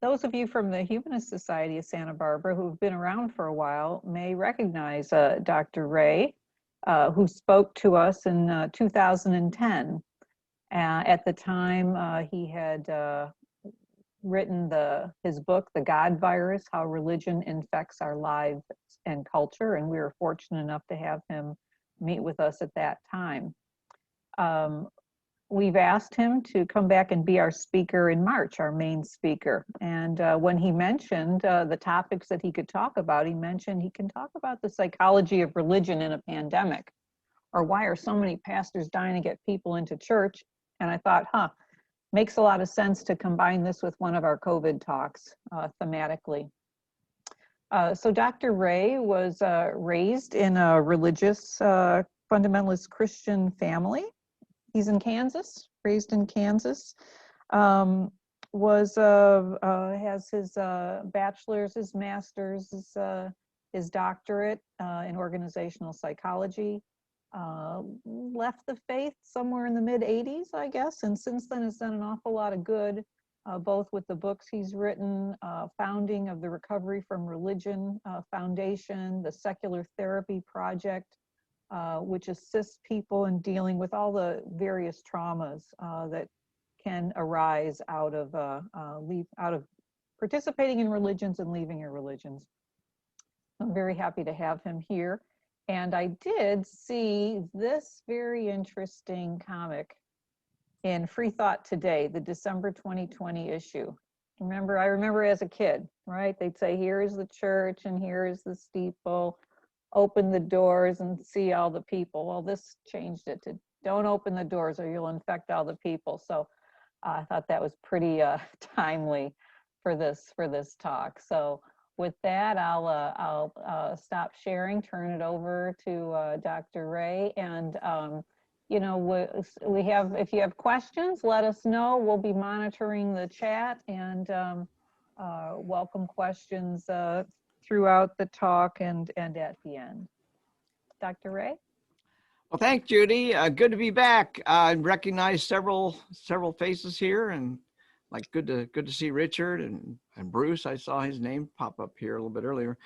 Those of you from the Humanist Society of Santa Barbara who've been around for a while may recognize Dr. Ray, who spoke to us in 2010. At the time, he had written his book, The God Virus, How Religion Infects Our Lives and Culture, and we were fortunate enough to have him meet with us at that time. We've asked him to come back and be our speaker in March, our main speaker. And when he mentioned the topics that he could talk about, he mentioned he can talk about the psychology of religion in a pandemic, or why are so many pastors dying to get people into church. And I thought, makes a lot of sense to combine this with one of our COVID talks thematically. So Dr. Ray was raised in a religious fundamentalist Christian family. He's in Kansas, raised in Kansas. Has his bachelor's, his master's, his doctorate in organizational psychology. Left the faith somewhere in the mid-'80s, I guess, and since then has done an awful lot of good, both with the books he's written, founding of the Recovery from Religion Foundation, the Secular Therapy Project, which assists people in dealing with all the various traumas that can arise out of participating in religions and leaving your religions. I'm very happy to have him here. And I did see this very interesting comic in Free Thought Today, the December 2020 issue. I remember as a kid, right? They'd say, here is the church and here is the steeple. Open the doors and see all the people. Well, this changed it to don't open the doors or you'll infect all the people. So I thought that was pretty timely for this talk. So with that, I'll stop sharing, turn it over to Dr. Ray. And you know, we have, if you have questions, let us know. We'll be monitoring the chat and welcome questions throughout the talk and at the end. Dr. Ray? Well, thanks, Judy. Good to be back. I recognize several faces here, and like good to see Richard and Bruce. I saw his name pop up here a little bit earlier.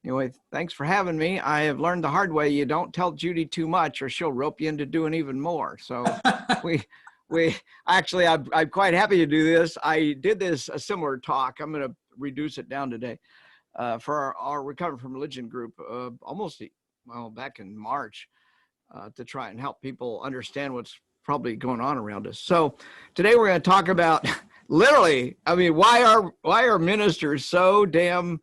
Anyway, thanks for having me. I have learned the hard way, you don't tell Judy too much or she'll rope you into doing even more. So I'm quite happy to do this. I did a similar talk. I'm going to reduce it down today. For our Recovery from Religion group, back in March, to try and help people understand what's probably going on around us. So today we're going to talk about literally, I mean, why are ministers so damn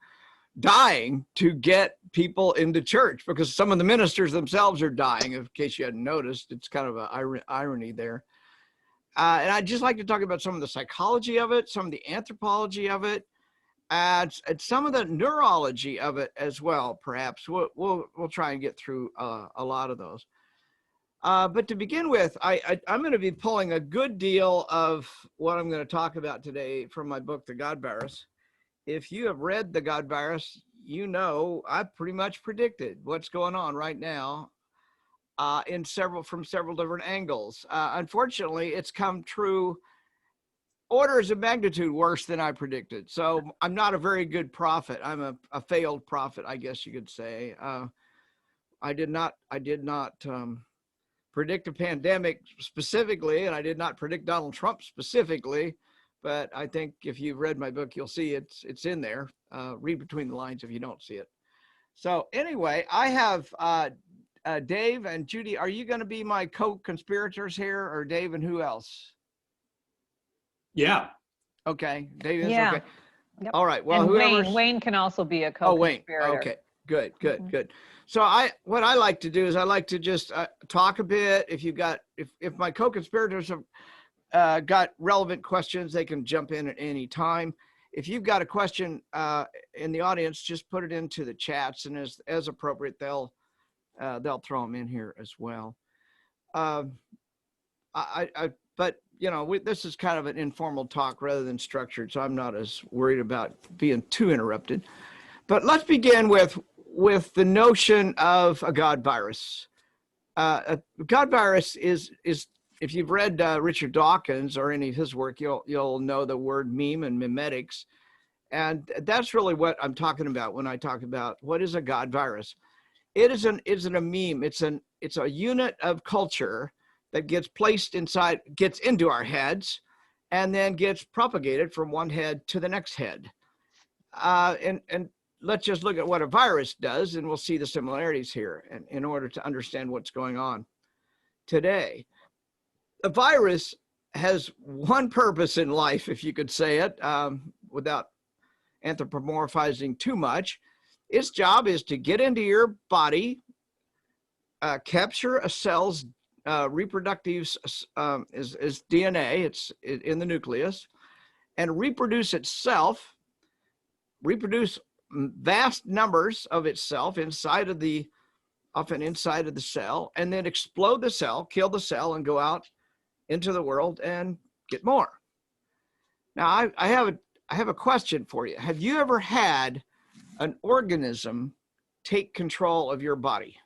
dying to get people into church? Because some of the ministers themselves are dying, in case you hadn't noticed. It's kind of an irony there. And I'd just like to talk about some of the psychology of it, some of the anthropology of it, and some of the neurology of it as well. Perhaps we'll try and get through a lot of those. But to begin with, I'm going to be pulling a good deal of what I'm going to talk about today from my book, The God Virus. If you have read The God Virus, you know I pretty much predicted what's going on right now from several different angles. Unfortunately, it's come true orders of magnitude worse than I predicted. So I'm not a very good prophet. I'm a failed prophet, I guess you could say. I did not predict a pandemic specifically, and I did not predict Donald Trump specifically, but I think if you've read my book, you'll see it's in there. Read between the lines if you don't see it. So anyway, I have Dave and Judy. Are you going to be my co-conspirators here, or Dave and who else? Yeah. Okay, Dave is Yeah. okay. Yep. All right. Well, and Wayne can also be a co-conspirator. Oh, Wayne. Okay. Good. So what I like to do is I like to just talk a bit. If my co-conspirators have got relevant questions, they can jump in at any time. If you've got a question in the audience, just put it into the chats, and as appropriate, they'll throw them in here as well. But you know, this is kind of an informal talk rather than structured, so I'm not as worried about being too interrupted. But let's begin with the notion of a God virus. A God virus is if you've read Richard Dawkins or any of his work, you'll know the word meme and memetics. And that's really what I'm talking about when I talk about what is a God virus. It isn't a meme. It's a unit of culture that gets placed inside, gets into our heads, and then gets propagated from one head to the next head. And let's just look at what a virus does, and we'll see the similarities here in order to understand what's going on today. A virus has one purpose in life, if you could say it, without anthropomorphizing too much. Its job is to get into your body, capture a cell's reproductive is DNA, it's in the nucleus, and reproduce itself, reproduce vast numbers of itself often inside of the cell, and then explode the cell, kill the cell, and go out into the world and get more. Now, I have a question for you. Have you ever had an organism take control of your body?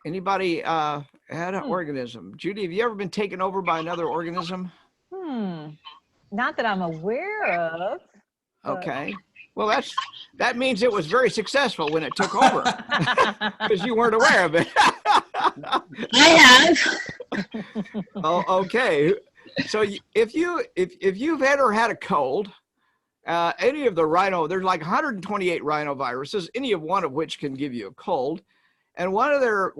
Anybody had an organism? Judy, have you ever been taken over by another organism? Not that I'm aware of. Okay. Well, that means it was very successful when it took over, because you weren't aware of it. I have. Oh, okay. So if you've ever had a cold, any of the there's like 128 rhinoviruses, any of one of which can give you a cold. And one of their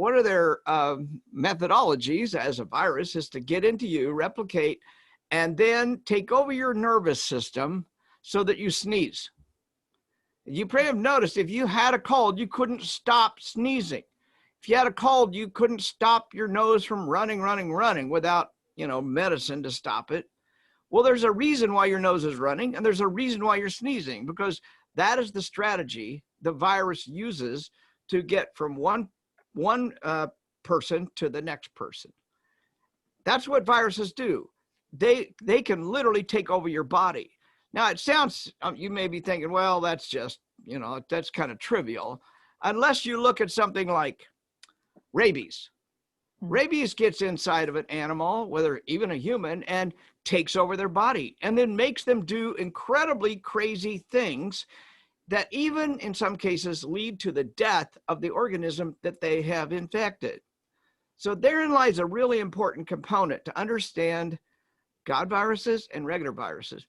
methodologies as a virus is to get into you, replicate, and then take over your nervous system so that you sneeze. You probably have noticed if you had a cold, you couldn't stop sneezing. If you had a cold, you couldn't stop your nose from running without, medicine to stop it. Well, there's a reason why your nose is running, and there's a reason why you're sneezing, because that is the strategy the virus uses to get from one person to the next person. That's what viruses do. They can literally take over your body. Now, it sounds, you may be thinking, well, that's just, that's kind of trivial, unless you look at something like rabies. Rabies gets inside of an animal, whether even a human, and takes over their body, and then makes them do incredibly crazy things that even in some cases lead to the death of the organism that they have infected. So therein lies a really important component to understand God viruses and regular viruses.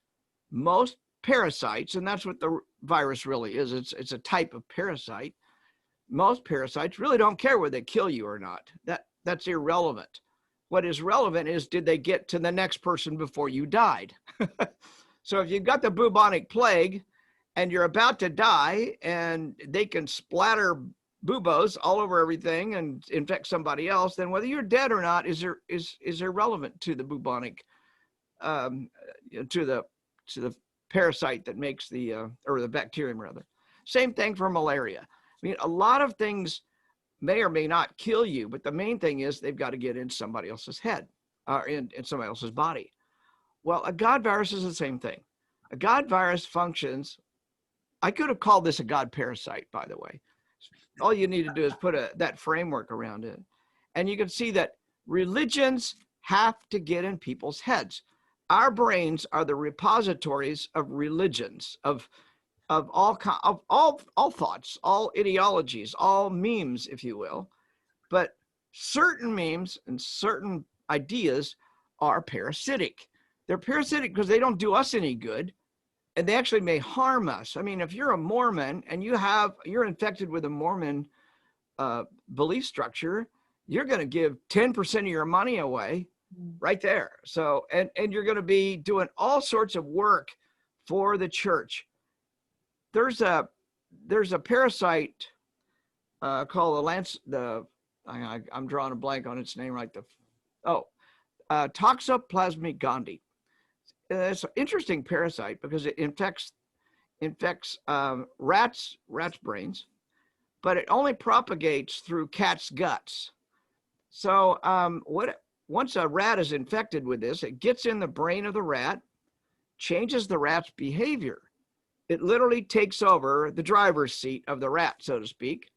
Most parasites, and that's what the virus really is, it's a type of parasite. Most parasites really don't care whether they kill you or not. That's irrelevant. What is relevant is, did they get to the next person before you died? So if you've got the bubonic plague and you're about to die, and they can splatter buboes all over everything and infect somebody else, then whether you're dead or not is irrelevant to the bubonic, to the parasite that makes or the bacterium rather. Same thing for malaria. I mean, a lot of things may or may not kill you, but the main thing is they've got to get in somebody else's head, or in somebody else's body. Well, a God virus is the same thing. A God virus functions, I could have called this a God parasite, by the way. All you need to do is put that framework around it. And you can see that religions have to get in people's heads. Our brains are the repositories of religions, of all thoughts, all ideologies, all memes, if you will. But certain memes and certain ideas are parasitic. They're parasitic because they don't do us any good, and they actually may harm us. I mean, if you're a Mormon and you're infected with a Mormon belief structure, you're going to give 10% of your money away right there. So, and you're going to be doing all sorts of work for the church. There's a parasite called I'm drawing a blank on its name right. Toxoplasmic gondii. It's an interesting parasite because it infects rats' brains, but it only propagates through cats' guts. So once a rat is infected with this, it gets in the brain of the rat, changes the rat's behavior. It literally takes over the driver's seat of the rat, so to speak,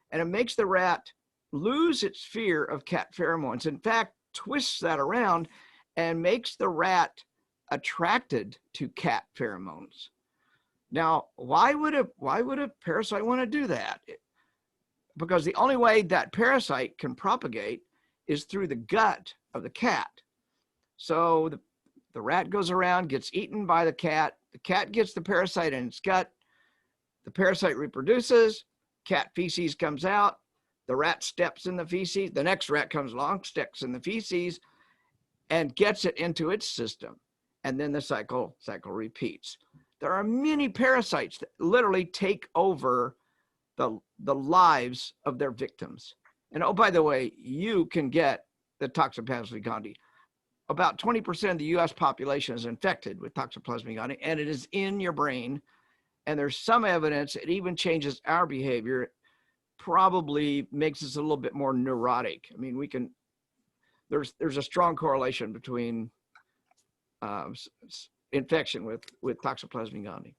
and it makes the rat lose its fear of cat pheromones. In fact, twists that around and makes the rat attracted to cat pheromones. Now, why would a parasite want to do that? Because the only way that parasite can propagate is through the gut of the cat. So the rat goes around, gets eaten by the cat gets the parasite in its gut, the parasite reproduces, cat feces comes out, the rat steps in the feces, the next rat comes along, steps in the feces, and gets it into its system. And then the cycle repeats. There are many parasites that literally take over the lives of their victims. And oh, by the way, you can get the Toxoplasma gondii. About 20% of the US population is infected with Toxoplasma gondii, and it is in your brain. And there's some evidence it even changes our behavior, probably makes us a little bit more neurotic. I mean, there's a strong correlation between infection with Toxoplasma gondii.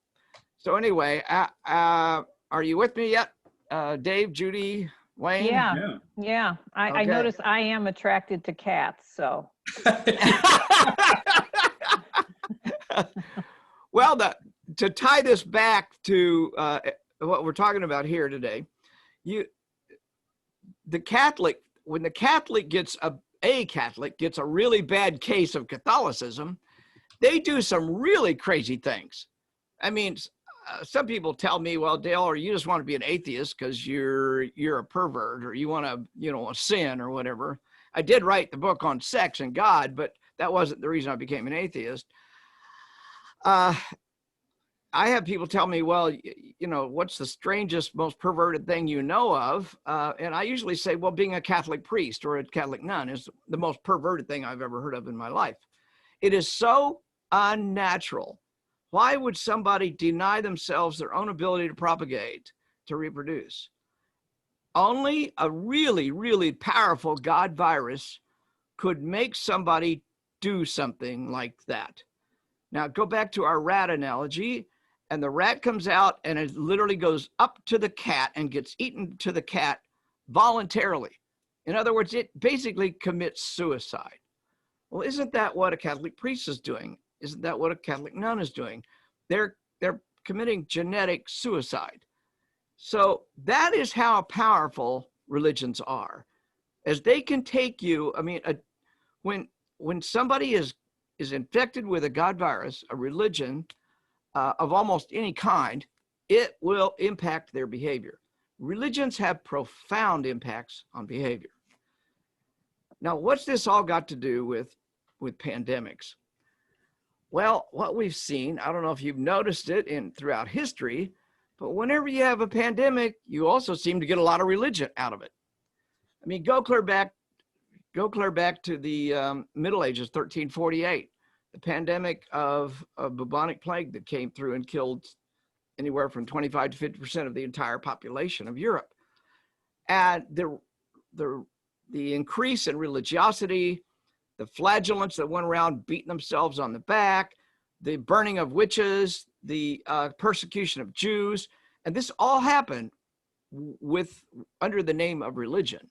So anyway, are you with me yet? Dave, Judy, Wayne? Yeah. I Okay. notice I am attracted to cats, so. Well, to tie this back to what we're talking about here today, when the Catholic gets a Catholic gets a really bad case of Catholicism, they do some really crazy things. I mean, some people tell me, well, Dale, or you just want to be an atheist because you're a pervert, or you want to, sin or whatever. I did write the book on sex and God, but that wasn't the reason I became an atheist. I have people tell me, well, what's the strangest, most perverted thing you know of? And I usually say, well, being a Catholic priest or a Catholic nun is the most perverted thing I've ever heard of in my life. It is so unnatural. Why would somebody deny themselves their own ability to propagate, to reproduce? Only a really, really powerful God virus could make somebody do something like that. Now, go back to our rat analogy, and the rat comes out and it literally goes up to the cat and gets eaten to the cat voluntarily. In other words, it basically commits suicide. Well, isn't that what a Catholic priest is doing? Isn't that what a Catholic nun is doing? They're committing genetic suicide. So that is how powerful religions are, as they can take you. I mean, when somebody is infected with a God virus, a religion of almost any kind, it will impact their behavior. Religions have profound impacts on behavior. Now, what's this all got to do with pandemics? Well, what we've seen, I don't know if you've noticed it throughout history, but whenever you have a pandemic, you also seem to get a lot of religion out of it. I mean, go clear back to the Middle Ages, 1348, the pandemic of bubonic plague that came through and killed anywhere from 25 to 50% of the entire population of Europe. And the increase in religiosity, the flagellants that went around beating themselves on the back, the burning of witches, the persecution of Jews, and this all happened under the name of religion.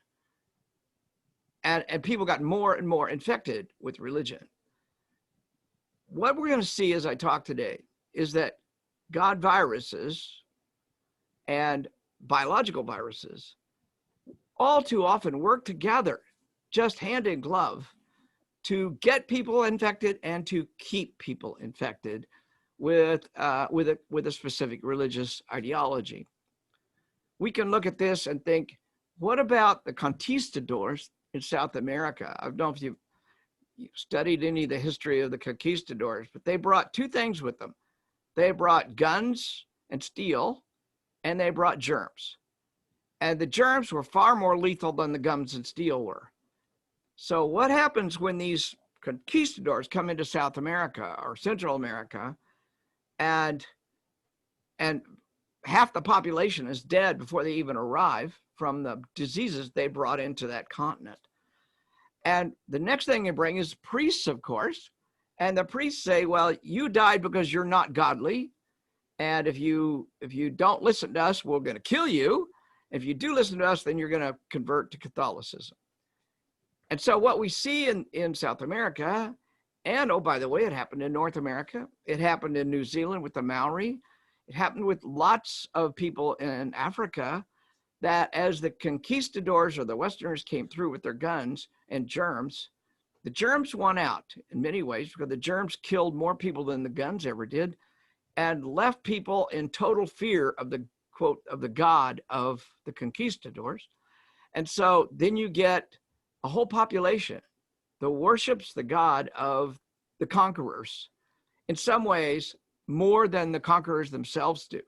And people got more and more infected with religion. What we're going to see as I talk today is that God viruses and biological viruses all too often work together, just hand in glove, to get people infected and to keep people infected with a specific religious ideology. We can look at this and think, what about the conquistadors in South America? I don't know if you've studied any of the history of the conquistadors, but they brought two things with them. They brought guns and steel, and they brought germs. And the germs were far more lethal than the guns and steel were. So what happens when these conquistadors come into South America or Central America, and half the population is dead before they even arrive from the diseases they brought into that continent? And the next thing they bring is priests, of course. And the priests say, well, you died because you're not godly. And if you don't listen to us, we're going to kill you. If you do listen to us, then you're going to convert to Catholicism. And so what we see in South America And oh, by the way, it happened in North America. It happened in New Zealand with the Maori. It happened with lots of people in Africa, that as the conquistadors or the Westerners came through with their guns and germs, the germs won out in many ways because the germs killed more people than the guns ever did, and left people in total fear of the quote of the god of the conquistadors. And so then you get a whole population that worships the god of the conquerors, in some ways more than the conquerors themselves do.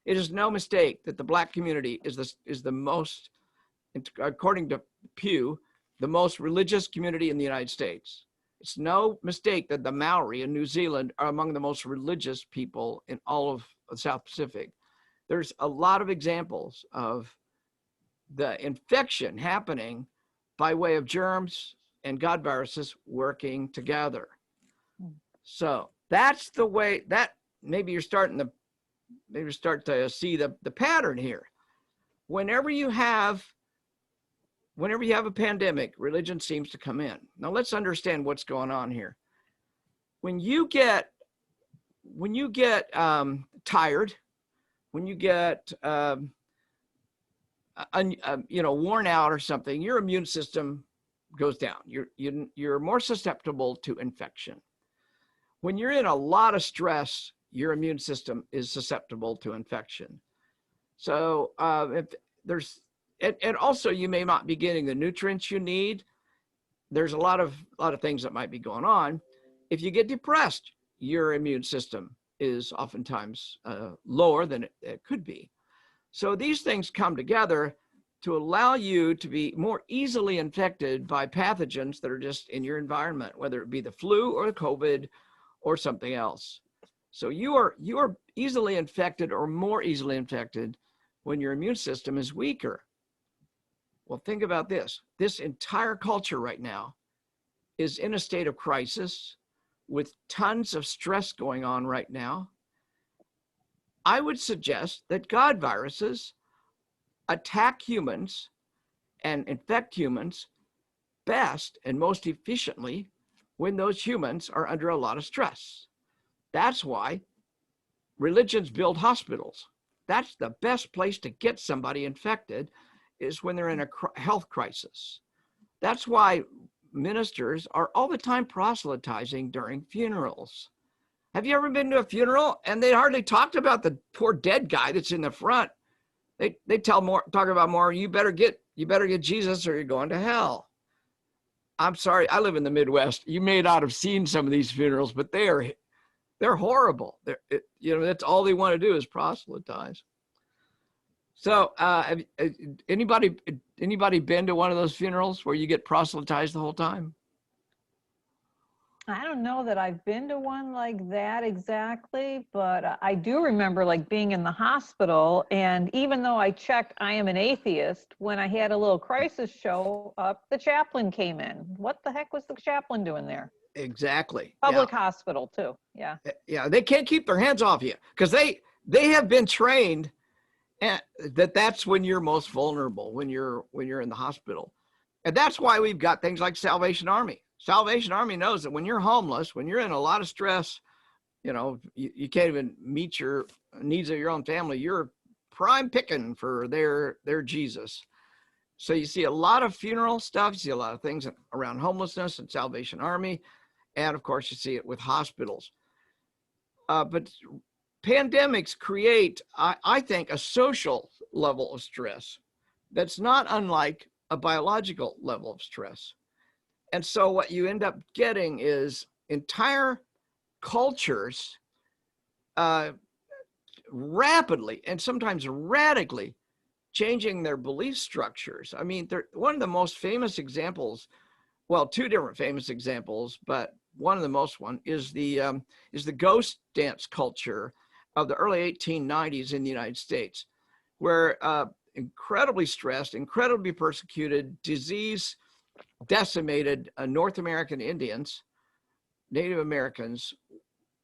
It is no mistake that the Black community is the most, according to Pew, the most religious community in the United States. It's no mistake that the Maori in New Zealand are among the most religious people in all of the South Pacific. There's a lot of examples of the infection happening by way of germs and God viruses working together. So that's the way that maybe you're starting to see the pattern here. Whenever you have a pandemic, religion seems to come in. Now let's understand what's going on here. When you get tired, when you get worn out or something, your immune system goes down. You're more susceptible to infection. When you're in a lot of stress, your immune system is susceptible to infection. So if there's, and also you may not be getting the nutrients you need. There's a lot of things that might be going on. If you get depressed, your immune system is oftentimes lower than it could be. So these things come together to allow you to be more easily infected by pathogens that are just in your environment, whether it be the flu or the COVID or something else. So you are easily infected or more easily infected when your immune system is weaker. Well, think about this. This entire culture right now is in a state of crisis with tons of stress going on right now. I would suggest that God viruses attack humans and infect humans best and most efficiently when those humans are under a lot of stress. That's why religions build hospitals. That's the best place to get somebody infected, is when they're in a health crisis. That's why ministers are all the time proselytizing during funerals. Have you ever been to a funeral and they hardly talked about the poor dead guy that's in the front? They talk about more, you better get Jesus or you're going to hell. I'm sorry, I live in the Midwest. You may not have seen some of these funerals, but they're horrible. That's all they want to do is proselytize. So have anybody been to one of those funerals where you get proselytized the whole time? I don't know that I've been to one like that exactly, but I do remember like being in the hospital, and even though I checked I am an atheist, when I had a little crisis show up, the chaplain came in. What the heck was the chaplain doing there? Exactly. Public hospital too. Yeah. Yeah, they can't keep their hands off you because they have been trained that's when you're most vulnerable, when you're in the hospital. And that's why we've got things like Salvation Army. Salvation Army knows that when you're homeless, when you're in a lot of stress, you can't even meet your needs of your own family, you're prime picking for their Jesus. So you see a lot of funeral stuff, you see a lot of things around homelessness and Salvation Army, and of course you see it with hospitals. But pandemics create, I think, a social level of stress that's not unlike a biological level of stress. And so what you end up getting is entire cultures rapidly and sometimes radically changing their belief structures. I mean, one of the most famous examples, well, two different famous examples, but one of the most is the ghost dance culture of the early 1890s in the United States, where incredibly stressed, incredibly persecuted, disease decimated North American Indians, Native Americans,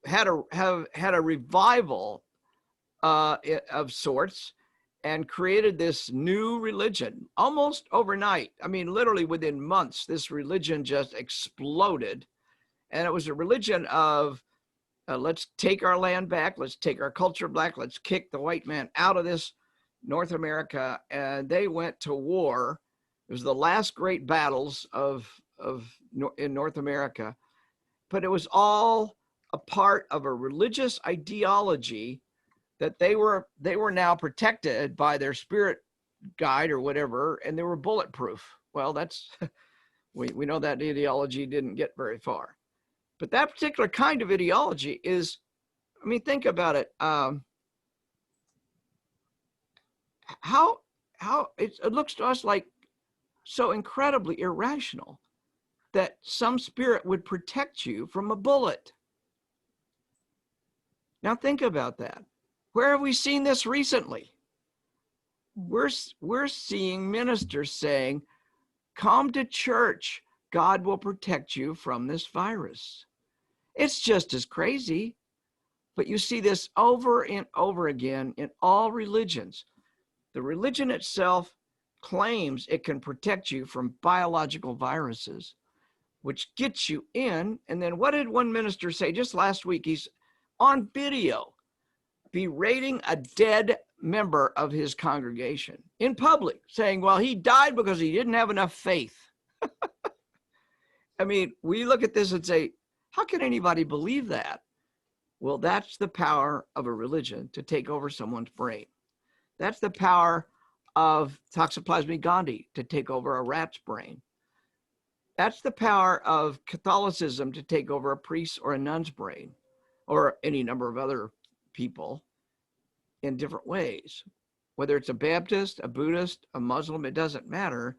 had a revival of sorts and created this new religion almost overnight. I mean, literally within months, this religion just exploded And it was a religion of let's take our land back, let's take our culture back, let's kick the white man out of this North America. And they went to war. It was the last great battles in North America, but it was all a part of a religious ideology that they were now protected by their spirit guide or whatever, and they were bulletproof. Well, that's we know that ideology didn't get very far, but that particular kind of ideology is, I mean, think about it. How it looks to us like so incredibly irrational that some spirit would protect you from a bullet. Now think about that. Where have we seen this recently? We're seeing ministers saying, come to church, God will protect you from this virus. It's just as crazy, but you see this over and over again in all religions. The religion itself claims it can protect you from biological viruses, which gets you in. And then what did one minister say just last week? He's on video berating a dead member of his congregation in public, saying, well, he died because he didn't have enough faith. I mean, we look at this and say, how can anybody believe that? Well, that's the power of a religion to take over someone's brain. That's the power of Toxoplasma gondii to take over a rat's brain. That's the power of Catholicism to take over a priest or a nun's brain, or any number of other people in different ways. Whether it's a Baptist, a Buddhist, a Muslim, it doesn't matter.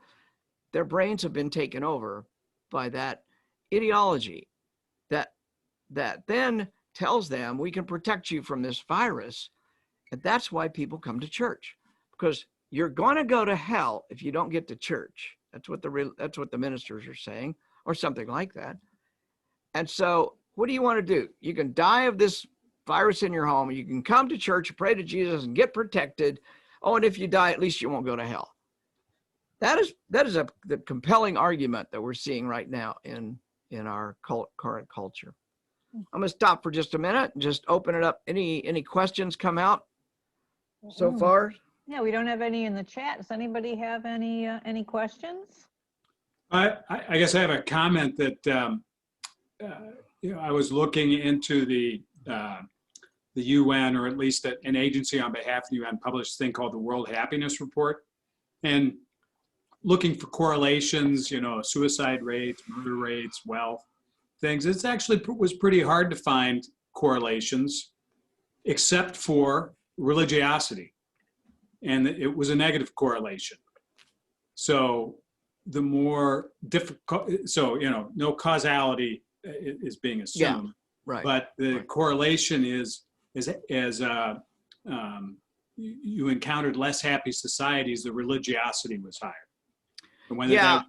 Their brains have been taken over by that ideology that then tells them we can protect you from this virus. And that's why people come to church, because you're going to go to hell if you don't get to church. That's what the ministers are saying, or something like that. And so what do you want to do? You can die of this virus in your home. You can come to church, pray to Jesus, and get protected. Oh, and if you die, at least you won't go to hell. That is the compelling argument that we're seeing right now in our current culture. I'm going to stop for just a minute and just open it up. Any questions come out so far? Yeah, we don't have any in the chat. Does anybody have any questions? I guess I have a comment that I was looking into the UN, or at least an agency on behalf of the UN, published a thing called the World Happiness Report, and looking for correlations, suicide rates, murder rates, wealth, things. It's actually was pretty hard to find correlations, except for religiosity, and it was a negative correlation. So the more difficult, no causality is being assumed. Yeah, right. But the correlation is as you encountered less happy societies, the religiosity was higher. And whether that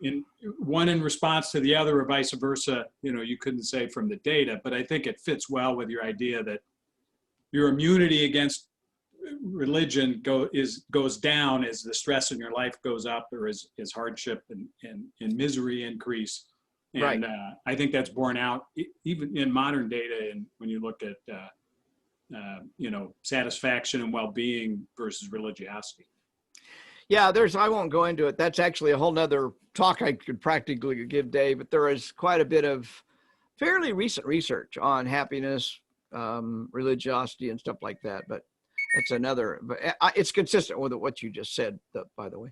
in one in response to the other or vice versa, you couldn't say from the data, but I think it fits well with your idea that your immunity against religion goes down as the stress in your life goes up, or as hardship and misery increase. And right. I think that's borne out even in modern data, and when you look at satisfaction and well-being versus religiosity. Yeah, I won't go into it. That's actually a whole nother talk I could practically give, Dave, but there is quite a bit of fairly recent research on happiness, religiosity, and stuff like that. But that's another, but it's consistent with what you just said, by the way.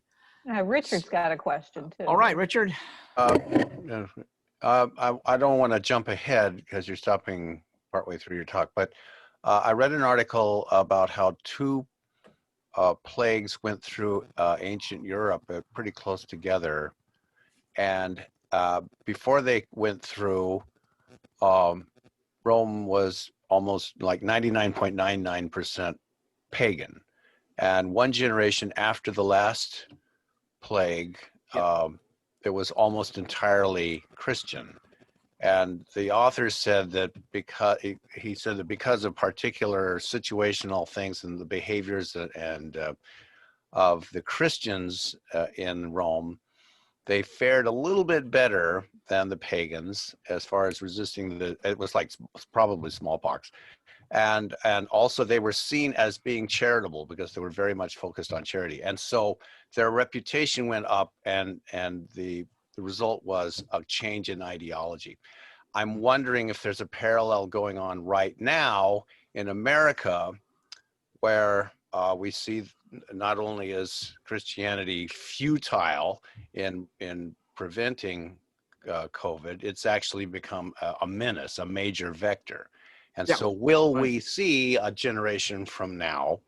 Richard's got a question too. All right, Richard. I don't want to jump ahead because you're stopping partway through your talk, but I read an article about how two plagues went through ancient Europe pretty close together. And before they went through, Rome was almost like 99.99% pagan. And one generation after the last plague, it was almost entirely Christian. And the author said that because of particular situational things and the behaviors and of the Christians in Rome, they fared a little bit better than the pagans as far as resisting it was like probably smallpox. And also they were seen as being charitable because they were very much focused on charity. And so their reputation went up, and the result was a change in ideology. I'm wondering if there's a parallel going on right now in America where we see not only is Christianity futile in preventing COVID, it's actually become a menace, a major vector. And Yeah. so will Right. we see a generation from now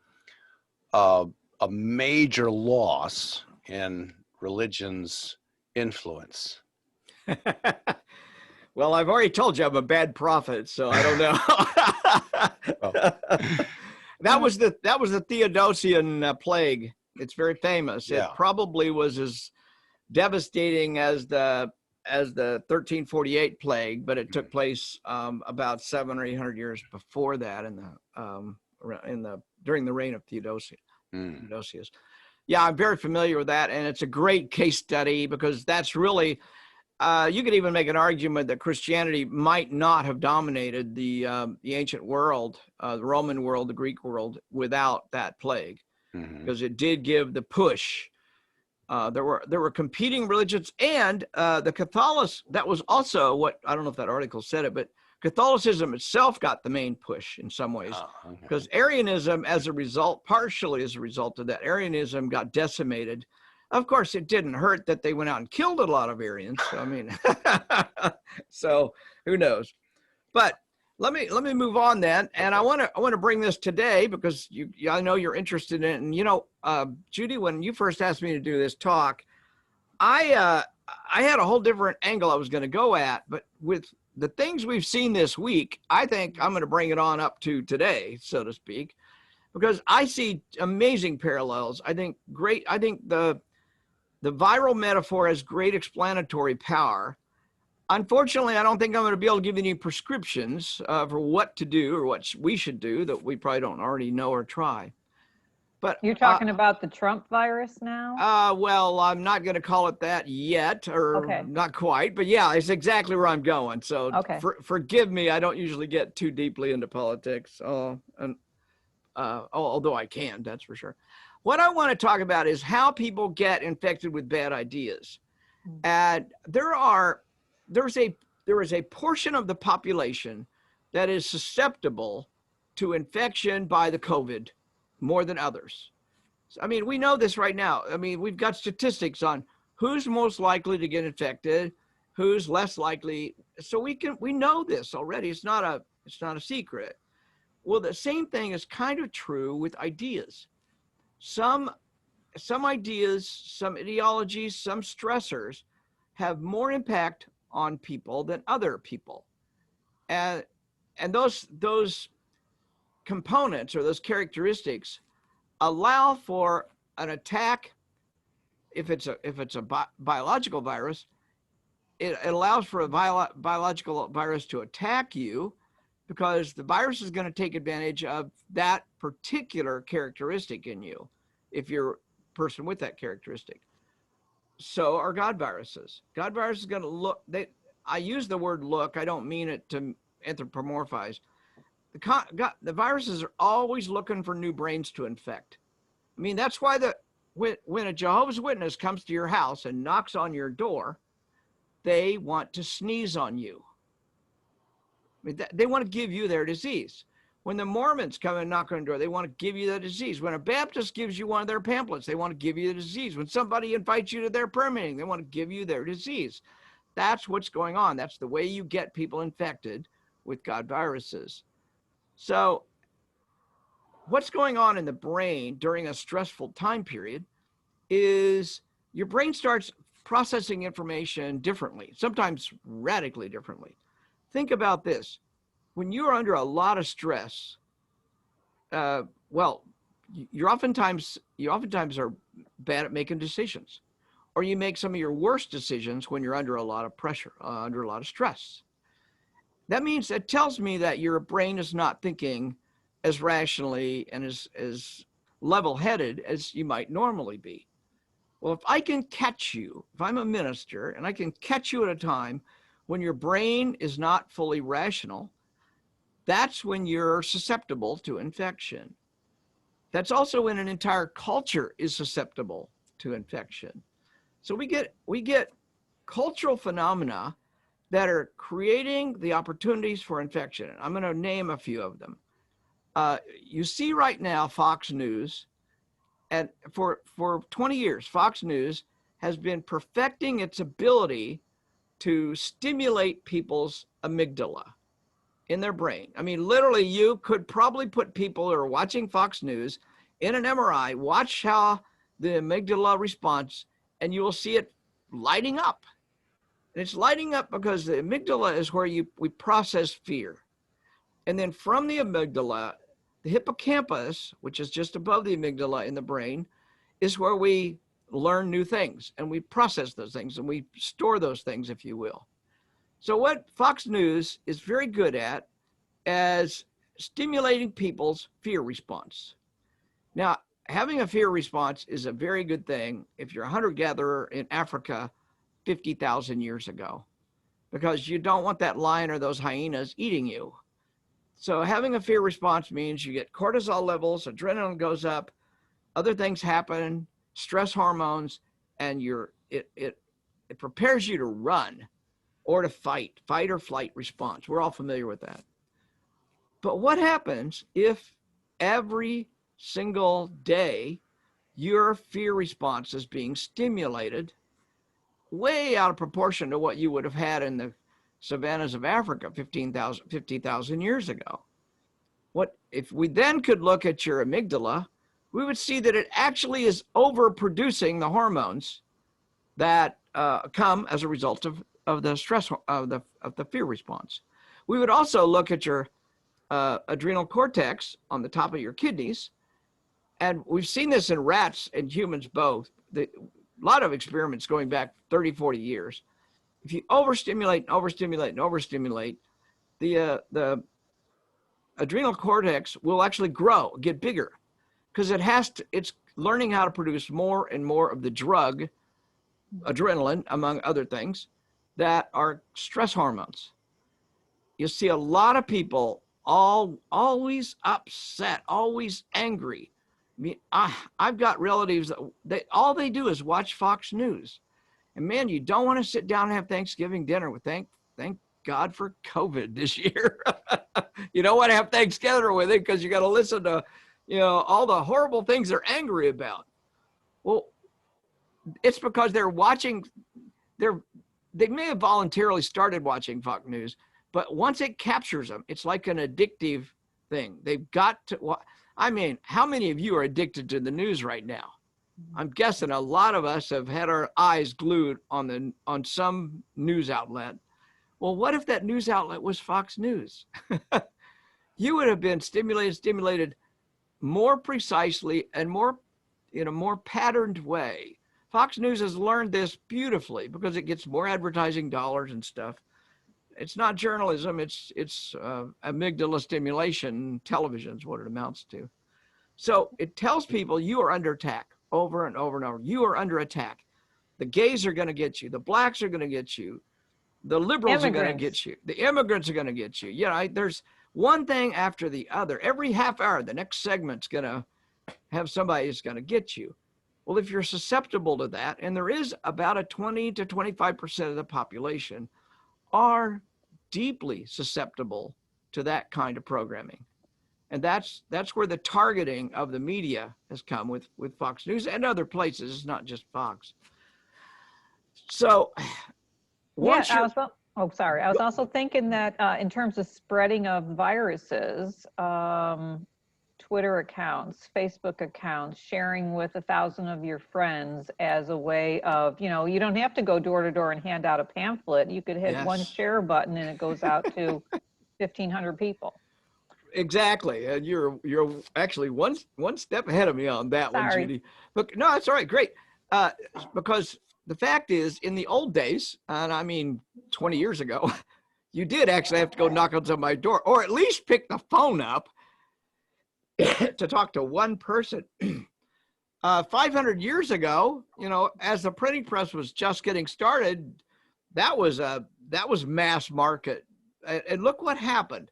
a major loss in religion's influence? Well, I've already told you I'm a bad prophet, so I don't know. That was the Theodosian plague. It's very famous. Yeah. It probably was as devastating as the 1348 plague, but it took place about 700 or 800 years before that, during the reign of Theodosius. Yeah, I'm very familiar with that, and it's a great case study because that's really you could even make an argument that Christianity might not have dominated the ancient world, the Roman world, the Greek world, without that plague, because it did give the push. There were competing religions, and the Catholics. That was also what, I don't know if that article said it, but Catholicism itself got the main push in some ways, because Arianism, partially as a result of that, Arianism got decimated. Of course, it didn't hurt that they went out and killed a lot of Aryans. I mean, so who knows? But let me move on then, and I want to bring this today because I know you're interested in it. And you know, Judy, when you first asked me to do this talk, I had a whole different angle I was going to go at, but with the things we've seen this week, I think I'm going to bring it on up to today, so to speak, because I see amazing parallels. I think the viral metaphor has great explanatory power. Unfortunately, I don't think I'm going to be able to give you any prescriptions for what to do or what we should do that we probably don't already know or try. But You're talking about the Trump virus now? well, I'm not going to call it that yet, or Okay. not quite, but yeah, it's exactly where I'm going. So Okay. forgive me, I don't usually get too deeply into politics, although I can, that's for sure. What I want to talk about is how people get infected with bad ideas. And there is a portion of the population that is susceptible to infection by the COVID more than others. I mean, we know this right now. I mean, we've got statistics on who's most likely to get infected, who's less likely. So we know this already. It's not a secret. Well, the same thing is kind of true with ideas. Some ideas, some ideologies, some stressors have more impact on people than other people. And those components or those characteristics allow for an attack. If it's a biological virus, it allows for a biological virus to attack you because the virus is going to take advantage of that particular characteristic in you if you're a person with that characteristic. So are God viruses. God virus is going to look, I use the word look, I don't mean it to anthropomorphize. The viruses are always looking for new brains to infect. I mean, that's why when a Jehovah's Witness comes to your house and knocks on your door, they want to sneeze on you. I mean, they want to give you their disease. When the Mormons come and knock on the door, they want to give you the disease. When a Baptist gives you one of their pamphlets, they want to give you the disease. When somebody invites you to their prayer meeting, they want to give you their disease. That's what's going on. That's the way you get people infected with God viruses. So what's going on in the brain during a stressful time period is your brain starts processing information differently, sometimes radically differently. Think about this. When you're under a lot of stress, you oftentimes are bad at making decisions, or you make some of your worst decisions when you're under a lot of pressure, under a lot of stress. That means, it tells me that your brain is not thinking as rationally and as level-headed as you might normally be. Well, if I can catch you, if I'm a minister and I can catch you at a time when your brain is not fully rational, that's when you're susceptible to infection. That's also when an entire culture is susceptible to infection. So we get cultural phenomena that are creating the opportunities for infection. I'm going to name a few of them. You see right now Fox News, and for 20 years, Fox News has been perfecting its ability to stimulate people's amygdala in their brain. I mean, literally, you could probably put people who are watching Fox News in an MRI, watch how the amygdala responds, and you will see it lighting up. And it's lighting up because the amygdala is where we process fear. And then from the amygdala, the hippocampus, which is just above the amygdala in the brain, is where we learn new things and we process those things and we store those things, if you will. So what Fox News is very good at is stimulating people's fear response. Now, having a fear response is a very good thing if you're a hunter-gatherer in Africa 50,000 years ago, because you don't want that lion or those hyenas eating you. So having a fear response means you get cortisol levels, adrenaline goes up, other things happen, stress hormones, and it prepares you to run or to fight or flight response. We're all familiar with that. But what happens if every single day your fear response is being stimulated way out of proportion to what you would have had in the savannas of Africa 50,000 years ago? What if we then could look at your amygdala, we would see that it actually is overproducing the hormones that come as a result of the stress of the fear response. We would also look at your adrenal cortex on the top of your kidneys, and we've seen this in rats and humans both. A lot of experiments going back 30, 40 years. If you overstimulate, the adrenal cortex will actually grow, get bigger, because it's learning how to produce more and more of the drug, adrenaline, among other things, that are stress hormones. You see a lot of people always upset, always angry. I mean, I've got relatives that all they do is watch Fox News. And man, you don't want to sit down and have Thanksgiving dinner with thank God for COVID this year. You don't want to have Thanksgiving with it because you got to listen to, all the horrible things they're angry about. Well, it's because they're watching, they may have voluntarily started watching Fox News, but once it captures them, it's like an addictive thing. They've got to, I mean, how many of you are addicted to the news right now? I'm guessing a lot of us have had our eyes glued on some news outlet. Well, what if that news outlet was Fox News? You would have been stimulated more precisely and more in a more patterned way. Fox News has learned this beautifully because it gets more advertising dollars and stuff. It's not journalism, it's amygdala stimulation. Television is what it amounts to. So it tells people you are under attack over and over and over. You are under attack. The gays are going to get you. The blacks are going to get you. The liberals are going to get you. The immigrants are going to get you. There's one thing after the other. Every half hour, the next segment's going to have somebody who's going to get you. Well, if you're susceptible to that, and there is about a 20 to 25% of the population are deeply susceptible to that kind of programming. And that's where the targeting of the media has come with Fox News and other places. It's not just Fox. So I was also thinking that in terms of spreading of viruses, Twitter accounts, Facebook accounts, sharing with 1,000 of your friends as a way of, you don't have to go door to door and hand out a pamphlet. You could hit one share button and it goes out to 1,500 people. Exactly. And you're actually one step ahead of me on that one, Judy. But no, it's all right. Great. Because the fact is, in the old days, and I mean 20 years ago, you did actually have to go knock on somebody's door, or at least pick the phone up to talk to one person. 500 years ago, you know, as the printing press was just getting started, that was mass market. And look what happened.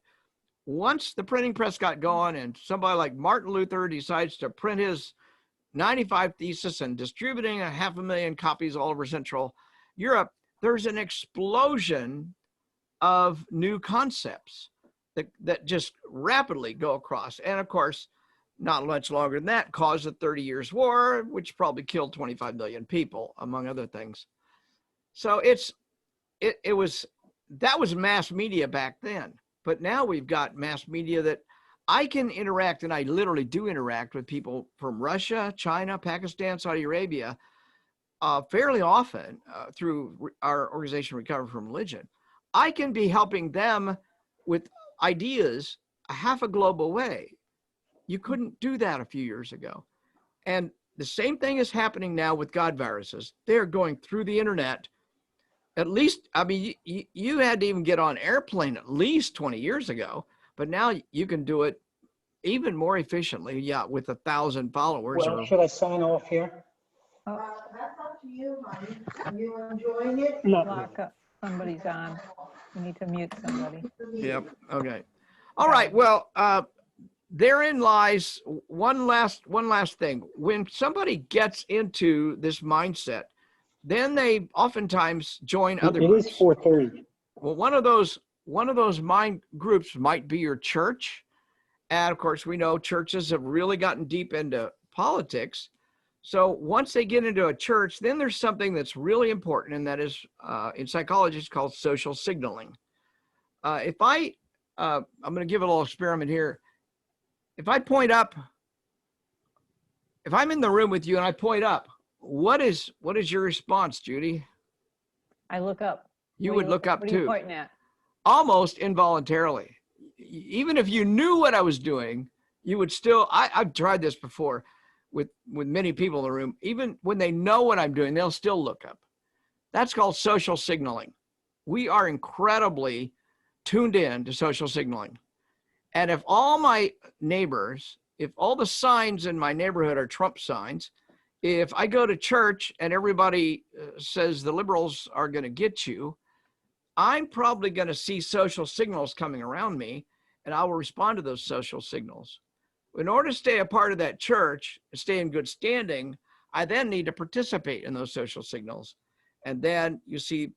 Once the printing press got going and somebody like Martin Luther decides to print his 95 Thesis and distributing 500,000 copies all over Central Europe, there's an explosion of new concepts that just rapidly go across. And of course, not much longer than that, caused the 30 Years' War, which probably killed 25 million people, among other things. So that was mass media back then. But now we've got mass media that I can interact, and I literally do interact with people from Russia, China, Pakistan, Saudi Arabia, fairly often through our organization, Recover from Religion. I can be helping them with ideas half a globe away. You couldn't do that a few years ago. And the same thing is happening now with God viruses. They're going through the internet. At least, I mean, you had to even get on airplane at least 20 years ago, but now you can do it even more efficiently, yeah, with 1,000 followers. Well, should I sign off here? Oh, That's up to you, honey. Are you enjoying it? Not lock up. Somebody's on. You need to mute somebody. Yep, okay. All right, well, therein lies one last thing. When somebody gets into this mindset, then they oftentimes join other It groups. is 4:30. Well, one of those mind groups might be your church. And of course, we know churches have really gotten deep into politics. So once they get into a church, then there's something that's really important, and that is in psychology, it's called social signaling. I'm going to give a little experiment here. If I point up, if I'm in the room with you and I point up, what is your response, Judy? I look up. You What would are look up What are you too, pointing at? almost involuntarily. Even if you knew what I was doing, you would still, I've tried this before with many people in the room. Even when they know what I'm doing, they'll still look up. That's called social signaling. We are incredibly tuned in to social signaling. And if all my neighbors, if all the signs in my neighborhood are Trump signs, if I go to church and everybody says the liberals are going to get you, I'm probably going to see social signals coming around me, and I will respond to those social signals. In order to stay a part of that church, stay in good standing, I then need to participate in those social signals. And then you see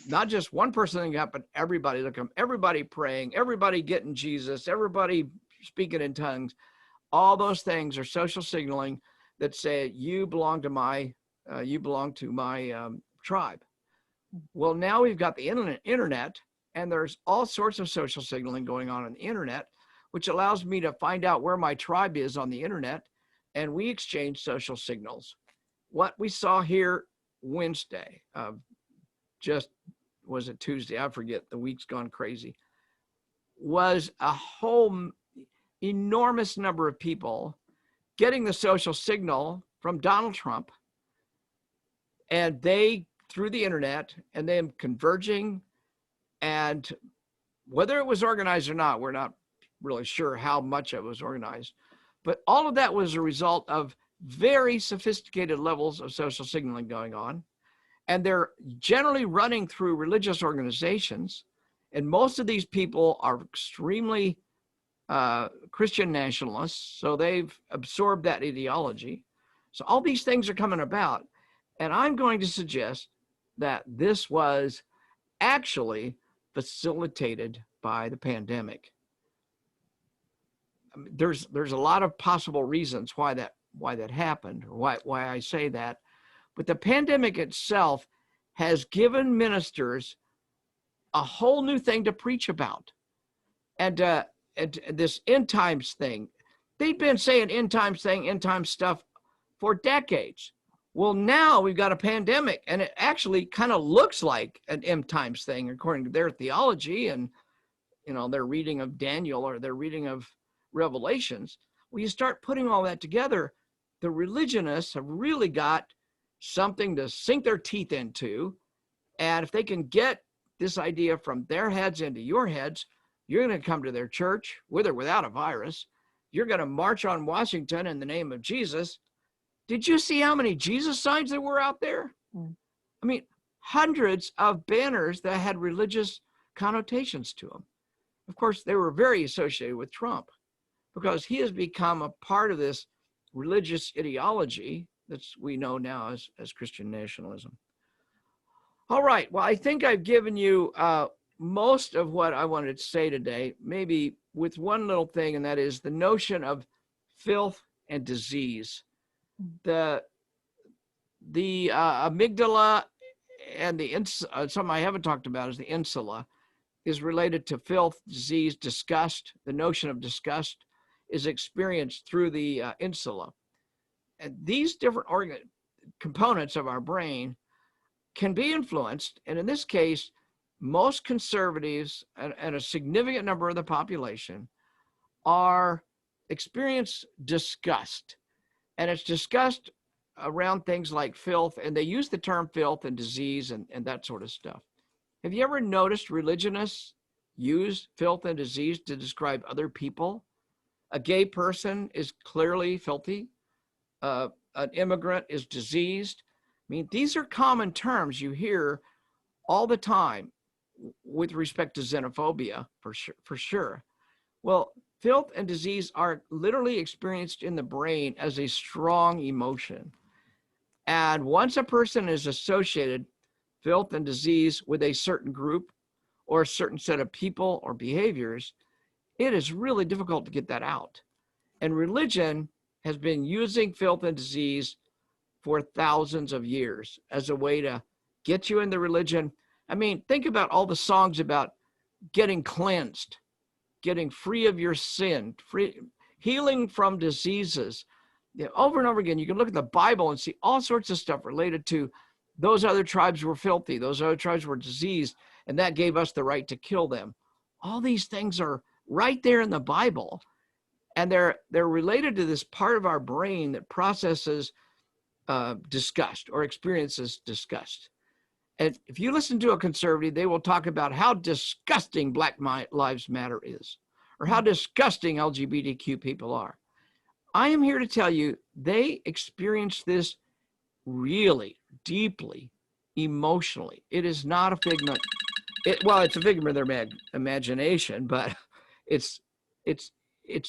not just one person looking up, but everybody looking up, everybody praying, everybody getting Jesus, everybody speaking in tongues. All those things are social signaling that say you belong to my tribe. Well, now we've got the internet, and there's all sorts of social signaling going on the internet, which allows me to find out where my tribe is on the internet, and we exchange social signals. What we saw here Wednesday, was it Tuesday? I forget, the week's gone crazy, was a whole enormous number of people getting the social signal from Donald Trump, and they, through the internet, and then converging. And whether it was organized or not, we're not really sure how much it was organized, but all of that was a result of very sophisticated levels of social signaling going on. And they're generally running through religious organizations. And most of these people are extremely Christian nationalists. So they've absorbed that ideology. So all these things are coming about. And I'm going to suggest that this was actually facilitated by the pandemic. I mean, there's a lot of possible reasons why that happened, or why I say that. But the pandemic itself has given ministers a whole new thing to preach about. And this end times thing, they've been saying end times stuff for decades. Well, now we've got a pandemic, and it actually kind of looks like an end times thing according to their theology and, you know, their reading of Daniel or their reading of Revelations. Well, you start putting all that together, the religionists have really got something to sink their teeth into. And if they can get this idea from their heads into your heads, you're going to come to their church with or without a virus. You're going to march on Washington in the name of Jesus. Did you see how many Jesus signs there were out there? Mm. I mean, hundreds of banners that had religious connotations to them. Of course, they were very associated with Trump because he has become a part of this religious ideology that we know now as Christian nationalism. All right. Well, I think I've given you most of what I wanted to say today, maybe with one little thing, and that is the notion of filth and disease. The amygdala and the something I haven't talked about is the insula is related to filth, disease, disgust. The notion of disgust is experienced through the insula. And these different components of our brain can be influenced. And in this case, most conservatives and a significant number of the population experience disgust. And it's disgust around things like filth. And they use the term filth and disease and that sort of stuff. Have you ever noticed religionists use filth and disease to describe other people? A gay person is clearly filthy. An immigrant is diseased. I mean, these are common terms you hear all the time with respect to xenophobia, for sure. Well, filth and disease are literally experienced in the brain as a strong emotion. And once a person is associated filth and disease with a certain group or a certain set of people or behaviors, it is really difficult to get that out. And religion has been using filth and disease for thousands of years as a way to get you in the religion. I mean, think about all the songs about getting cleansed, getting free of your sin, healing from diseases. You know, over and over again, you can look at the Bible and see all sorts of stuff related to those other tribes were filthy, those other tribes were diseased, and that gave us the right to kill them. All these things are right there in the Bible, and they're related to this part of our brain that processes disgust or experiences disgust. And if you listen to a conservative, they will talk about how disgusting Black Lives Matter is, or how disgusting LGBTQ people are. I am here to tell you, they experience this really deeply, emotionally. It is not a figment. Well, it's a figment of their imagination, but it's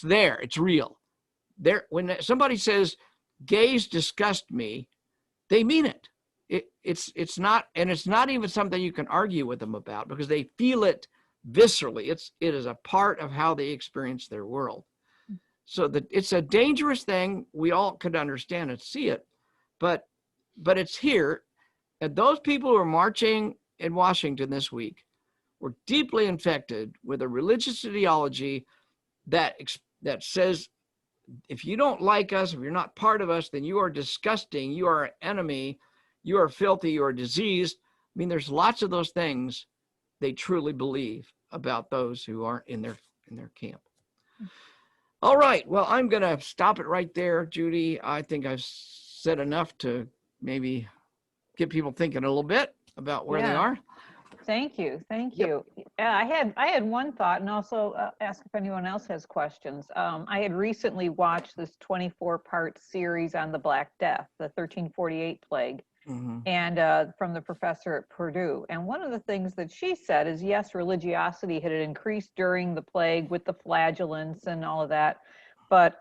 there. It's real. When somebody says gays disgust me, they mean it. It's not, and it's not even something you can argue with them about because they feel it viscerally. It is a part of how they experience their world. So that it's a dangerous thing. We all could understand and see it, but it's here. And those people who are marching in Washington this week were deeply infected with a religious ideology that says, if you don't like us, if you're not part of us, then you are disgusting, you are an enemy, you are filthy, you are diseased. I mean, there's lots of those things they truly believe about those who aren't in their camp. All right, well, I'm going to stop it right there, Judy. I think I've said enough to maybe get people thinking a little bit about where they are. Thank you. Yeah, I had one thought, and also ask if anyone else has questions. I had recently watched this 24-part series on the Black Death, the 1348 plague, and from the professor at Purdue. And one of the things that she said is, yes, religiosity had increased during the plague with the flagellants and all of that. But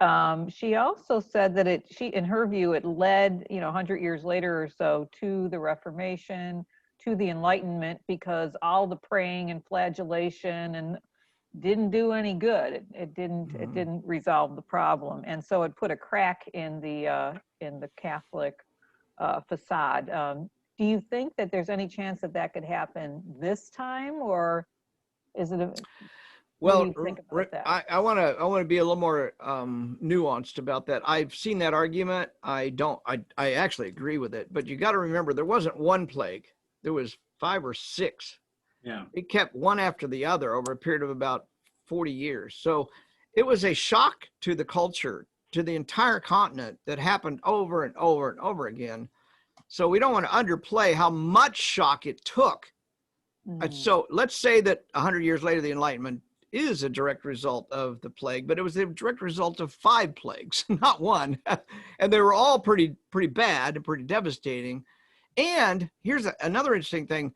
she also said that in her view, it led, 100 years later or so to the Reformation, to the Enlightenment, because all the praying and flagellation and didn't do any good. It didn't resolve the problem, and so it put a crack in the Catholic facade. Do you think that there's any chance that could happen this time, or is it? Well, I want to be a little more nuanced about that. I've seen that argument. I actually agree with it, but you got to remember there wasn't one plague. There was 5 or 6. Yeah. It kept one after the other over a period of about 40 years. So it was a shock to the culture, to the entire continent, that happened over and over and over again. So we don't want to underplay how much shock it took. So let's say that 100 years later, the Enlightenment is a direct result of the plague, but it was a direct result of 5 plagues, not one. And they were all pretty bad and pretty devastating. And here's another interesting thing.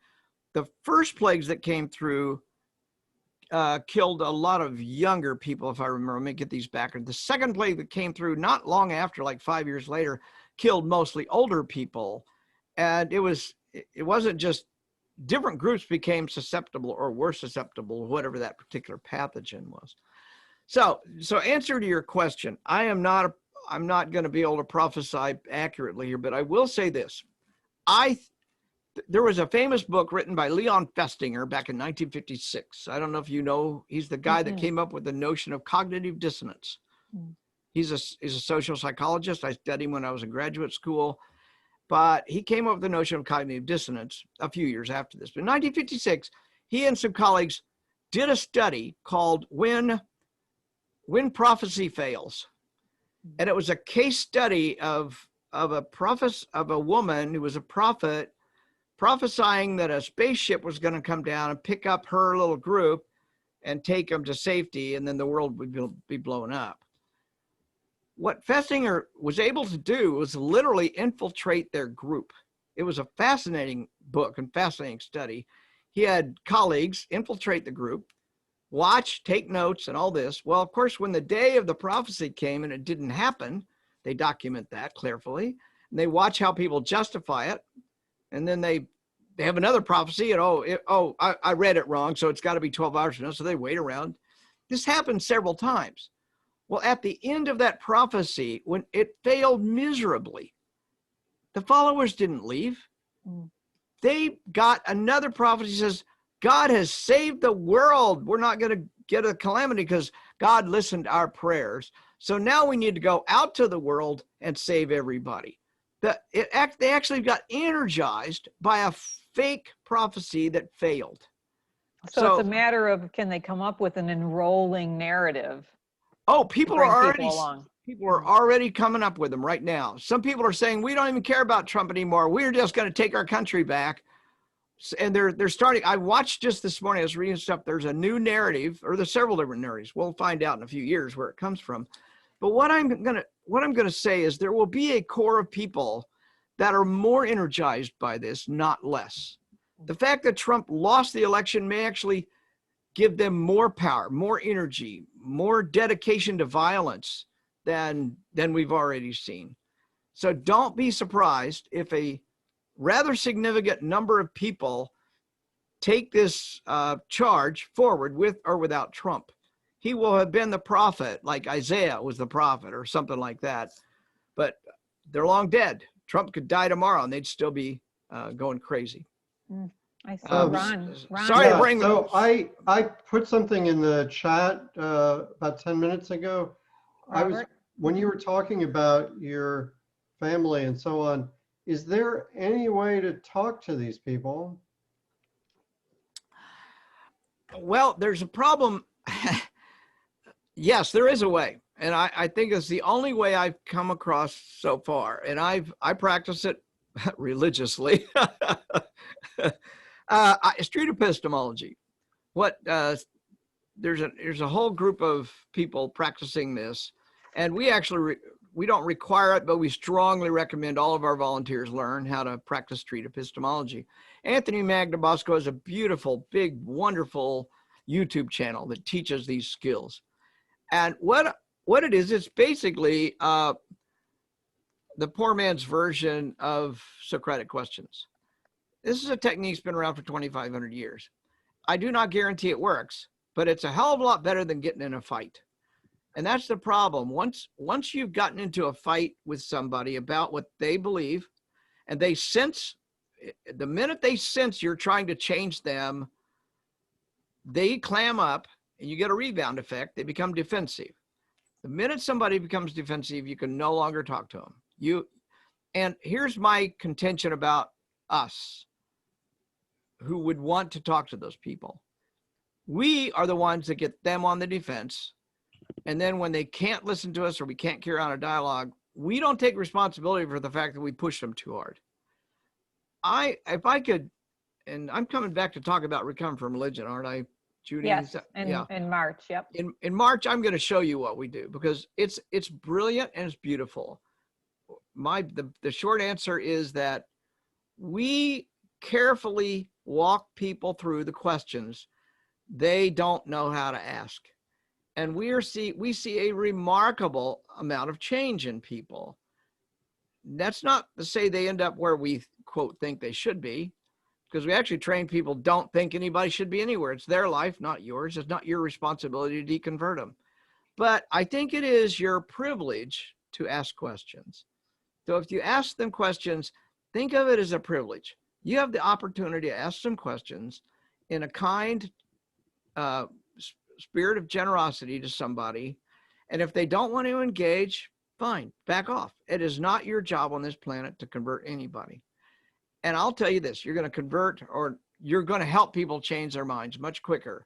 The first plagues that came through killed a lot of younger people, if I remember. Let me get these back. The second plague that came through not long after, like 5 years later, killed mostly older people. And it wasn't just different groups became susceptible or were susceptible, whatever that particular pathogen was. So answer to your question, I'm not going to be able to prophesy accurately here, but I will say this. There was a famous book written by Leon Festinger back in 1956. I don't know if you know, he's the guy that came up with the notion of cognitive dissonance. He's a social psychologist. I studied him when I was in graduate school, but he came up with the notion of cognitive dissonance a few years after this. But in 1956, he and some colleagues did a study called When Prophecy Fails. And it was a case study of a woman who was a prophet prophesying that a spaceship was going to come down and pick up her little group and take them to safety, and then the world would be blown up. What Festinger was able to do was literally infiltrate their group. It was a fascinating book and fascinating study. He had colleagues infiltrate the group, watch, take notes, and all this. Well, of course, when the day of the prophecy came and it didn't happen, they document that carefully, and they watch how people justify it. And then they have another prophecy, and I read it wrong, so it's got to be 12 hours from now. So they wait around. This happened several times. Well, at the end of that prophecy, when it failed miserably, the followers didn't leave. They got another prophecy that says, God has saved the world. We're not going to get a calamity because God listened to our prayers. So now we need to go out to the world and save everybody. They actually got energized by a fake prophecy that failed. So it's a matter of, can they come up with an enrolling narrative? Oh, people are already coming up with them right now. Some people are saying, we don't even care about Trump anymore. We're just going to take our country back. And they're starting. I watched just this morning, I was reading stuff. There's a new narrative, or there's several different narratives. We'll find out in a few years where it comes from. But what I'm going to say is there will be a core of people that are more energized by this, not less. The fact that Trump lost the election may actually give them more power, more energy, more dedication to violence than we've already seen. So don't be surprised if a rather significant number of people take this charge forward with or without Trump. He will have been the prophet, like Isaiah was the prophet or something like that. But they're long dead. Trump could die tomorrow and they'd still be going crazy. I saw Ron. Sorry to bring so I put something in the chat about 10 minutes ago. When you were talking about your family and so on, is there any way to talk to these people? Well, there's a problem. Yes, there is a way. And I think it's the only way I've come across so far. And I practice it religiously. Street epistemology. There's a whole group of people practicing this, and we don't require it, but we strongly recommend all of our volunteers learn how to practice street epistemology. Anthony Magnabosco has a beautiful, big, wonderful YouTube channel that teaches these skills. And what it is, it's basically the poor man's version of Socratic questions. This is a technique that's been around for 2,500 years. I do not guarantee it works, but it's a hell of a lot better than getting in a fight. And that's the problem. Once you've gotten into a fight with somebody about what they believe, and they sense, the minute they sense you're trying to change them, they clam up and you get a rebound effect. They become defensive. The minute somebody becomes defensive, you can no longer talk to them. And here's my contention about us who would want to talk to those people. We are the ones that get them on the defense. And then when they can't listen to us or we can't carry on a dialogue, we don't take responsibility for the fact that we push them too hard. If I could, and I'm coming back to talk about recovering from religion, aren't I? Judy? Yes, Is that- in March, yep. In March, I'm going to show you what we do because it's brilliant and it's beautiful. The short answer is that we carefully walk people through the questions they don't know how to ask. And we see a remarkable amount of change in people. That's not to say they end up where we, quote, think they should be, because we actually train people don't think anybody should be anywhere. It's their life, not yours. It's not your responsibility to deconvert them. But I think it is your privilege to ask questions. So if you ask them questions, think of it as a privilege. You have the opportunity to ask some questions in a kind spirit of generosity to somebody. And if they don't want to engage, fine, back off. It is not your job on this planet to convert anybody. And I'll tell you this, you're going to convert, or you're going to help people change their minds much quicker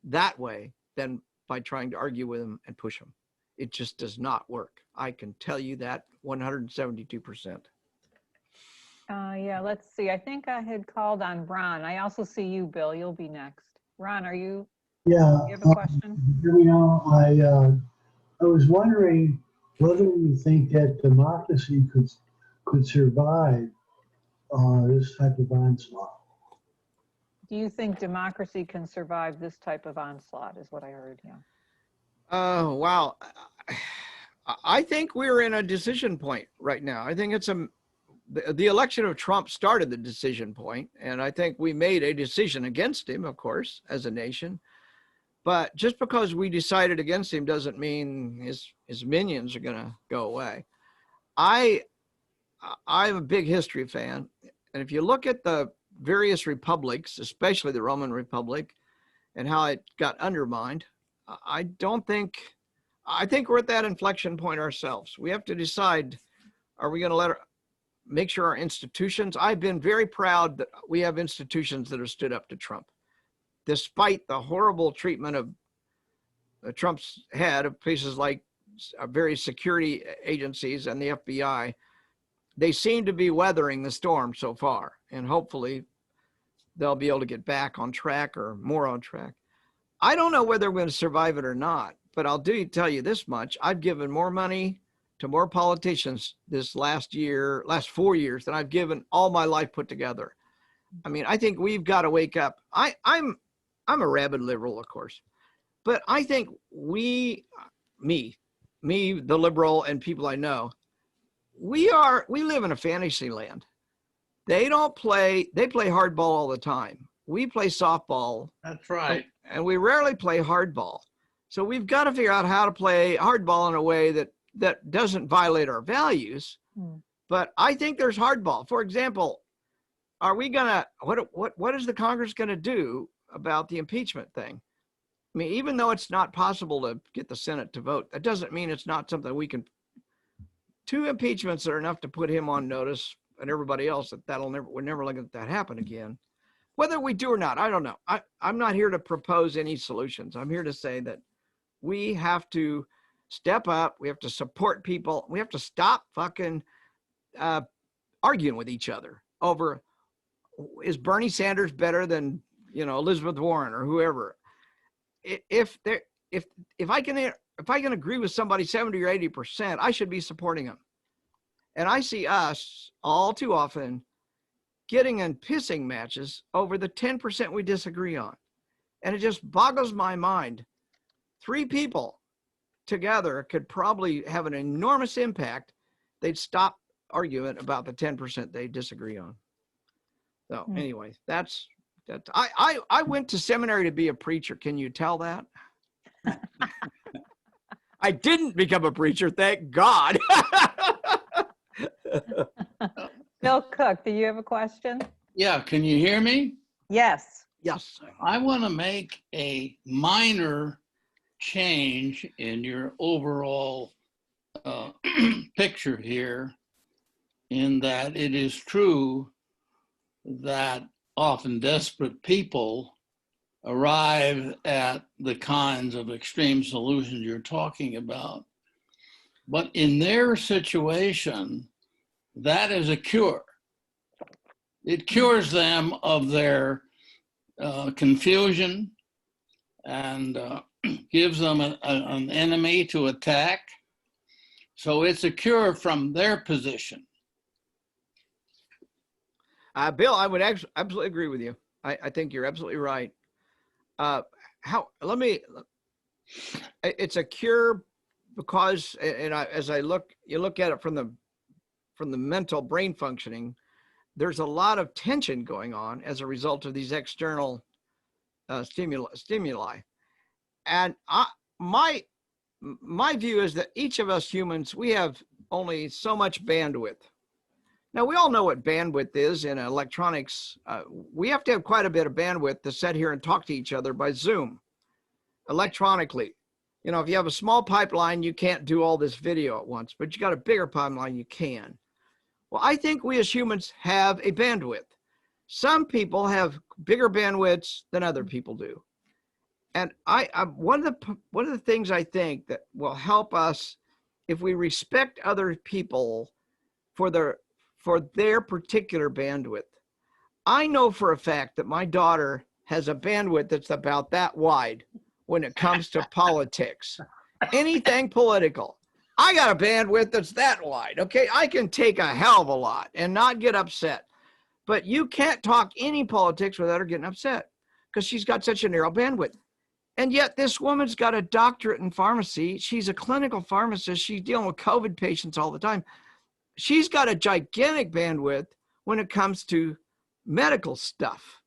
that way than by trying to argue with them and push them. It just does not work. I can tell you that 172%. Yeah, let's see. I think I had called on Ron. I also see you, Bill. You'll be next. Ron, you have a question? Hear me now? I was wondering whether you think that democracy could survive this type of onslaught. Do you think democracy can survive this type of onslaught, is what I heard, yeah. Oh, wow. I think we're in a decision point right now. I think it's the election of Trump started the decision point, and I think we made a decision against him, of course, as a nation. But just because we decided against him doesn't mean his minions are going to go away. I'm a big history fan, and if you look at the various republics, especially the Roman Republic, and how it got undermined, I think we're at that inflection point ourselves. We have to decide, are we going to make sure our institutions, I've been very proud that we have institutions that have stood up to Trump. Despite the horrible treatment of Trump's head of places like various security agencies and the FBI, they seem to be weathering the storm so far. And hopefully they'll be able to get back on track or more on track. I don't know whether we're going to survive it or not, but I'll tell you this much. I've given more money to more politicians this last 4 years than I've given all my life put together. I mean, I think we've got to wake up. I'm a rabid liberal, of course, but I think me, the liberal and people I know, we live in a fantasy land. They play hardball all the time. We play softball. That's right. And we rarely play hardball. So we've got to figure out how to play hardball in a way that doesn't violate our values. But I think there's hardball. For example, are we gonna, what is the Congress gonna do about the impeachment thing? I mean, even though it's not possible to get the Senate to vote, that doesn't mean it's not something we can. 2 impeachments are enough to put him on notice and everybody else we're never letting that happen again. Whether we do or not, I don't know. I'm not here to propose any solutions. I'm here to say that we have to step up. We have to support people. We have to stop fucking arguing with each other over, is Bernie Sanders better than, Elizabeth Warren or whoever? If I can agree with somebody 70 or 80%, I should be supporting them. And I see us all too often getting in pissing matches over the 10% we disagree on. And it just boggles my mind. 3 people together could probably have an enormous impact. They'd stop arguing about the 10% they disagree on. So anyway, that's I went to seminary to be a preacher. Can you tell that? I didn't become a preacher, thank God. Bill Cook, do you have a question? Yeah, can you hear me? Yes. Yes. I want to make a minor change in your overall picture here, in that it is true that often desperate people arrive at the kinds of extreme solutions you're talking about. But in their situation, that is a cure. It cures them of their confusion, and gives them an enemy to attack. So it's a cure from their position. Bill, I would actually absolutely agree with you. I think you're absolutely right. It's a cure because, and you look at it from the mental brain functioning, there's a lot of tension going on as a result of these external stimuli. And my view is that each of us humans, we have only so much bandwidth. Now, we all know what bandwidth is in electronics. We have to have quite a bit of bandwidth to sit here and talk to each other by Zoom electronically. You know, if you have a small pipeline, you can't do all this video at once, but you got a bigger pipeline, you can. Well, I think we as humans have a bandwidth. Some people have bigger bandwidths than other people do. And one of the things I think that will help us if we respect other people for their particular bandwidth. I know for a fact that my daughter has a bandwidth that's about that wide when it comes to politics. Anything political. I got a bandwidth that's that wide, okay? I can take a hell of a lot and not get upset. But you can't talk any politics without her getting upset because she's got such a narrow bandwidth. And yet this woman's got a doctorate in pharmacy. She's a clinical pharmacist. She's dealing with COVID patients all the time. She's got a gigantic bandwidth when it comes to medical stuff.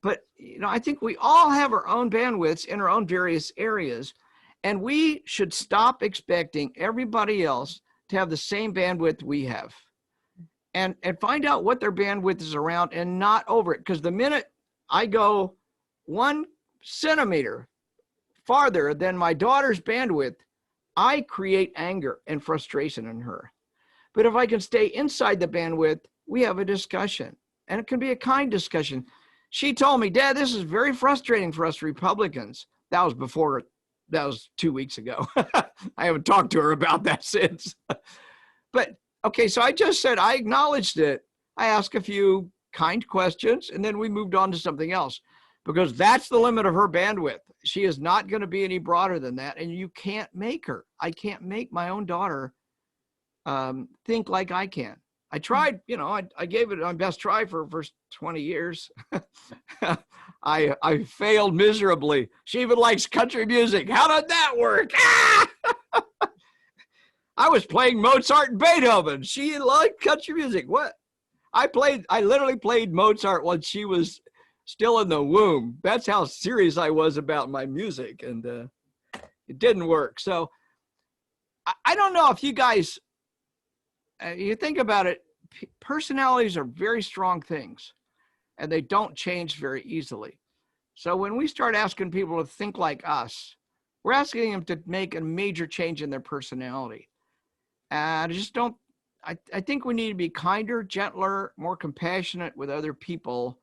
But, you know, I think we all have our own bandwidths in our own various areas, and we should stop expecting everybody else to have the same bandwidth we have and find out what their bandwidth is around and not over it. Because the minute I go 1 centimeter farther than my daughter's bandwidth, I create anger and frustration in her. But if I can stay inside the bandwidth, we have a discussion, and it can be a kind discussion. She told me, Dad, this is very frustrating for us Republicans. That was 2 weeks ago. I haven't talked to her about that since. But okay, so I just said, I acknowledged it. I asked a few kind questions, and then we moved on to something else because that's the limit of her bandwidth. She is not going to be any broader than that, and you can't make her. I can't make my own daughter think like I can. I tried, you know, I gave it my best try for the first 20 years. I failed miserably. She even likes country music. How did that work? I was playing Mozart and Beethoven. She liked country music. What? I literally played Mozart when she was still in the womb. That's how serious I was about my music, and it didn't work. So I don't know if you guys, you think about it, personalities are very strong things, and they don't change very easily. So when we start asking people to think like us, we're asking them to make a major change in their personality. And I think we need to be kinder, gentler, more compassionate with other people,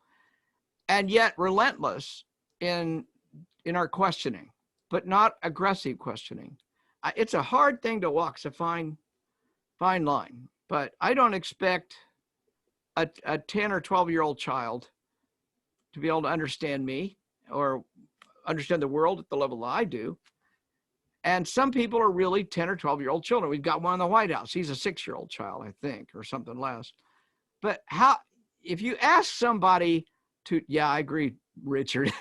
and yet relentless in our questioning, but not aggressive questioning. It's a hard thing to walk. It's a fine line. But I don't expect a 10 or 12-year-old child to be able to understand me or understand the world at the level that I do. And some people are really 10 or 12-year-old children. We've got one in the White House. He's a 6-year-old child, I think, or something less. But if you ask somebody to, yeah, I agree, Richard.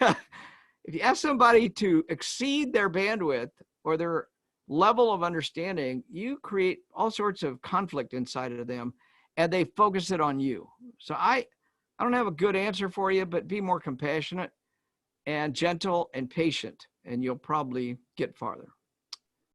If you ask somebody to exceed their bandwidth or their level of understanding, you create all sorts of conflict inside of them, and they focus it on you. So I don't have a good answer for you, but be more compassionate and gentle and patient, and you'll probably get farther.